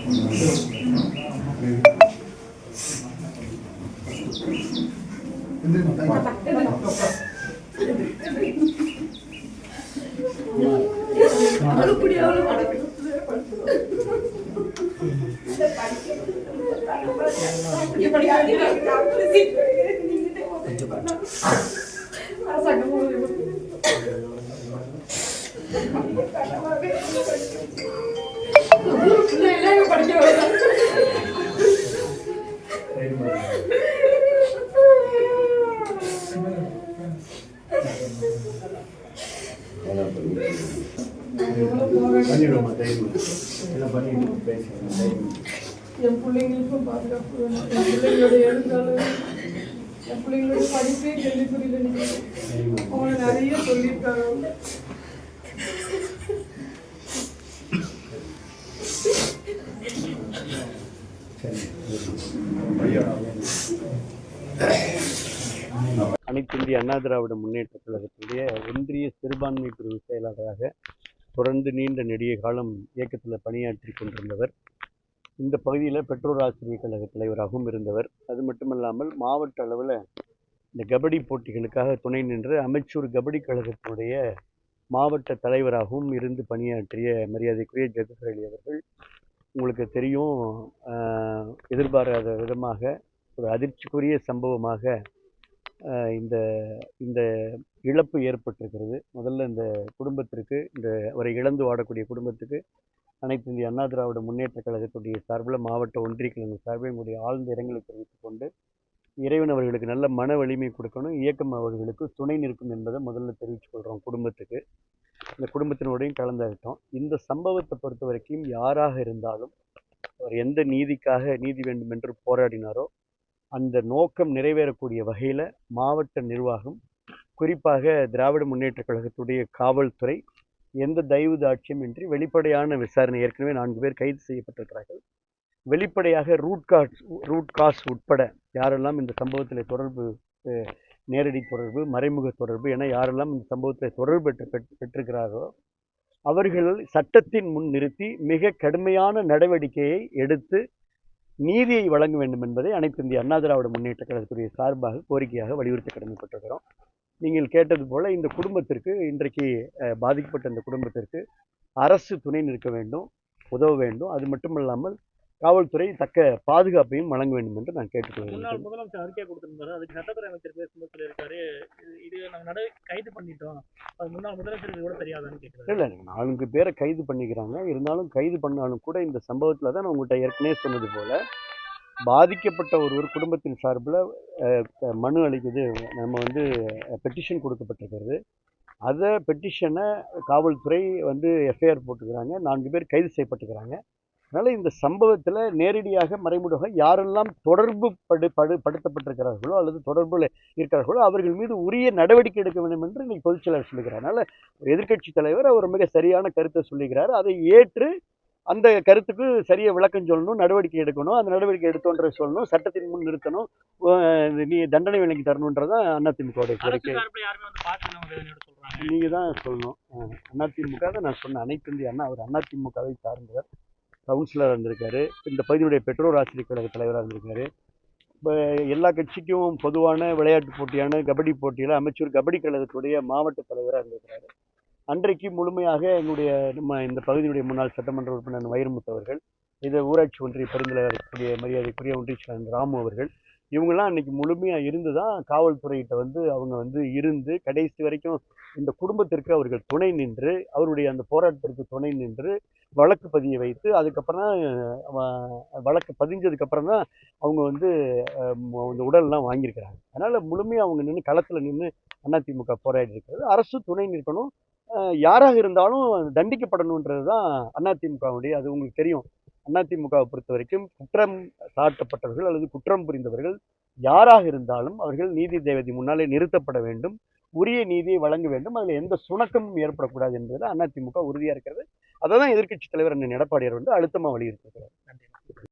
என் பிள்ளைங்களுக்கும் பாதுகாப்பு வேணும். என் பிள்ளைங்களுடைய எழுந்தாலும் என் பிள்ளைங்களுடைய படிப்பே கேள்விக்குறியில் நிற்கிறது. அவங்க நிறைய சொல்லியிருக்காங்க. அனைத்து இந்திய அண்ணா திராவிட முன்னேற்ற கழகத்துடைய ஒன்றிய சிறுபான்மை பிரிவு செயலாளராக தொடர்ந்து நீண்ட நெடிய காலம் இயக்கத்தில் பணியாற்றி கொண்டிருந்தவர். இந்த பகுதியில் பெற்றோர் ஆசிரியர் கழக தலைவராகவும் இருந்தவர். அது மட்டுமல்லாமல் மாவட்ட அளவில் இந்த கபடி போட்டிகளுக்காக துணை நின்று அமைச்சூர் கபடி கழகத்தினுடைய மாவட்ட தலைவராகவும் இருந்து பணியாற்றிய மரியாதைக்குரிய ஜெகதீஸ்வர் அலி அவர்கள், உங்களுக்கு தெரியும், எதிர்பாராத விதமாக ஒரு அதிர்ச்சிக்குரிய சம்பவமாக இந்த இந்த இழப்பு ஏற்பட்டிருக்கிறது. முதல்ல இந்த குடும்பத்திற்கு, இந்த அவரை இழந்து வாடக்கூடிய குடும்பத்துக்கு அனைத்து இந்திய அண்ணா திராவிட முன்னேற்ற கழகத்துடைய சார்பில், மாவட்ட ஒன்றிய கழக சார்பில் எங்களுடைய ஆழ்ந்த இரங்கலை தெரிவித்துக் கொண்டு, இறைவன் அவர்களுக்கு நல்ல மன வலிமை கொடுக்கணும், இயக்கம் அவர்களுக்கு துணை நிற்கும் என்பதை முதல்ல தெரிவித்துக் கொள்கிறோம். குடும்பத்துக்கு, இந்த குடும்பத்தினோடையும் கலந்தாகிட்டோம். இந்த சம்பவத்தை பொறுத்த வரைக்கும் யாராக இருந்தாலும் அவர் எந்த நீதிக்காக நீதி வேண்டும் என்று போராடினாரோ அந்த நோக்கம் நிறைவேறக்கூடிய வகையில் மாவட்ட நிர்வாகம், குறிப்பாக திராவிட முன்னேற்ற கழகத்துடைய காவல்துறை எந்த தயவு தாட்சியம் இன்றி வெளிப்படையான விசாரணை, ஏற்கனவே 4 பேர் கைது செய்யப்பட்டிருக்கிறார்கள். வெளிப்படையாக ரூட் காஸ் உட்பட யாரெல்லாம் இந்த சம்பவத்தில் தொடர்பு, நேரடி தொடர்பு, மறைமுக தொடர்பு என யாரெல்லாம் இந்த சம்பவத்தில் தொடர்பு பெற்றிருக்கிறார்களோ அவர்கள் சட்டத்தின் முன் நிறுத்தி மிக கடுமையான நடவடிக்கையை எடுத்து நீதியை வழங்க வேண்டும் என்பதை அனைத்து இந்திய அண்ணா திராவிட முன்னேற்ற கழகத்துடைய சார்பாக கோரிக்கையாக வலியுறுத்த கடமைப்பட்டிருக்கிறோம். நீங்கள் கேட்டது போல இந்த குடும்பத்திற்கு, இன்றைக்கு பாதிக்கப்பட்ட இந்த குடும்பத்திற்கு அரசு துணை நிற்க வேண்டும், உதவ வேண்டும். அது மட்டுமல்லாமல் காவல்துறை தக்க பாதுகாப்பையும் வழங்க வேண்டும் என்று நான் கேட்டுக்கொள்கிறேன். முதலமைச்சர் அறிக்கை கொடுத்திருந்தாரு, அதுக்கு சட்டத்துறை அமைச்சர் பேசும்போது சொல்லியிருக்காரு, இது நாங்கள் கைது பண்ணிட்டோம், அது முன்னாள் முதலமைச்சருக்கு கூட தெரியாதான்னு கேட்குறாரு. இல்லை, 4 பேரை கைது பண்ணிக்கிறாங்க. இருந்தாலும் கைது பண்ணாலும் கூட இந்த சம்பவத்தில் தான் நான் உங்கள்கிட்ட ஏற்கனவே சொன்னது போல பாதிக்கப்பட்ட ஒரு குடும்பத்தின் சார்பில் மனு அளிக்குது, நம்ம பெட்டிஷன் கொடுக்கப்பட்டிருக்கிறது. அதை பெட்டிஷனை காவல்துறை எஃப்ஐஆர் போட்டுக்கிறாங்க. 4 பேர் கைது செய்யப்பட்டுக்கிறாங்க. அதனால் இந்த சம்பவத்தில் நேரடியாக மறைமுகமாக யாரெல்லாம் தொடர்பு படுத்தப்பட்டிருக்கிறார்களோ அல்லது தொடர்பில் இருக்கிறார்களோ அவர்கள் மீது உரிய நடவடிக்கை எடுக்க வேண்டும் என்று இன்னைக்கு பொதுச் செயலாளர் சொல்லுகிறார். அதனால் ஒரு எதிர்க்கட்சி தலைவர் அவர் மிக சரியான கருத்தை சொல்லுகிறார். அதை ஏற்று அந்த கருத்துக்கு சரியாக விளக்கம் சொல்லணும், நடவடிக்கை எடுக்கணும். அந்த நடவடிக்கை எடுத்தோன்ற சொல்லணும், சட்டத்தின் முன் நிறுத்தணும், நீ தண்டனை வழங்கி தரணுன்றதான் அதிமுகவுடைய கோரிக்கை. நீங்கள் தான் சொல்லணும். அதிமுக தான் நான் சொன்னேன். அனைத்து இந்திய அண்ணா, அவர் அதிமுகவை சார்ந்தவர், கவுன்சிலராக இருந்திருக்காரு, இந்த பகுதியுடைய பெற்றோர் ஆசிரியர் கழக தலைவராக இருந்திருக்காரு. இப்போ எல்லா கட்சிக்கும் பொதுவான விளையாட்டு போட்டியான கபடி போட்டியில் அமைச்சர் கபடி கழகத்துடைய மாவட்ட தலைவராக இருந்திருக்கிறாரு. அன்றைக்கு முழுமையாக நம்ம இந்த பகுதியுடைய முன்னாள் சட்டமன்ற உறுப்பினர் வைரமுத்து அவர்கள், இதை ஊராட்சி ஒன்றிய பெருந்தலைவருடைய மரியாதைக்குரிய ஒன்றிய செயலாளர் ராமு அவர்கள், இவங்கெல்லாம் அன்றைக்கி முழுமையாக இருந்து தான் காவல்துறையிட்ட அவங்க இருந்து கடைசி வரைக்கும் இந்த குடும்பத்திற்கு அவர்கள் துணை நின்று, அவருடைய அந்த போராட்டத்திற்கு துணை நின்று வழக்கு பதிய வைத்து, அதுக்கப்புறம் வழக்கு பதிஞ்சதுக்கப்புறம் தான் அவங்க இந்த உடல்லாம் வாங்கியிருக்கிறாங்க. அதனால் முழுமையாக அவங்க நின்று களத்தில் நின்று அதிமுக போராடி இருக்கிறது. அரசு துணை நிற்கணும், யாராக இருந்தாலும் தண்டிக்கப்படணுன்றது தான் அதிமுகவுடைய, அது உங்களுக்கு தெரியும். அதிமுகவை பொறுத்த வரைக்கும் குற்றம் சாட்டப்பட்டவர்கள் அல்லது குற்றம் புரிந்தவர்கள் யாராக இருந்தாலும் அவர்கள் நீதி தேவதை முன்னாலே நிறுத்தப்பட வேண்டும், உரிய நீதியை வழங்க வேண்டும். அதில் எந்த சுணக்கமும் ஏற்படக்கூடாது என்பதில் அதிமுக உறுதியாக இருக்கிறது. அதை தான் எதிர்க்கட்சி தலைவர் அண்ணன் எடப்பாடியார் அழுத்தமாக வலியுறுத்தியிருக்கிறார். நன்றி.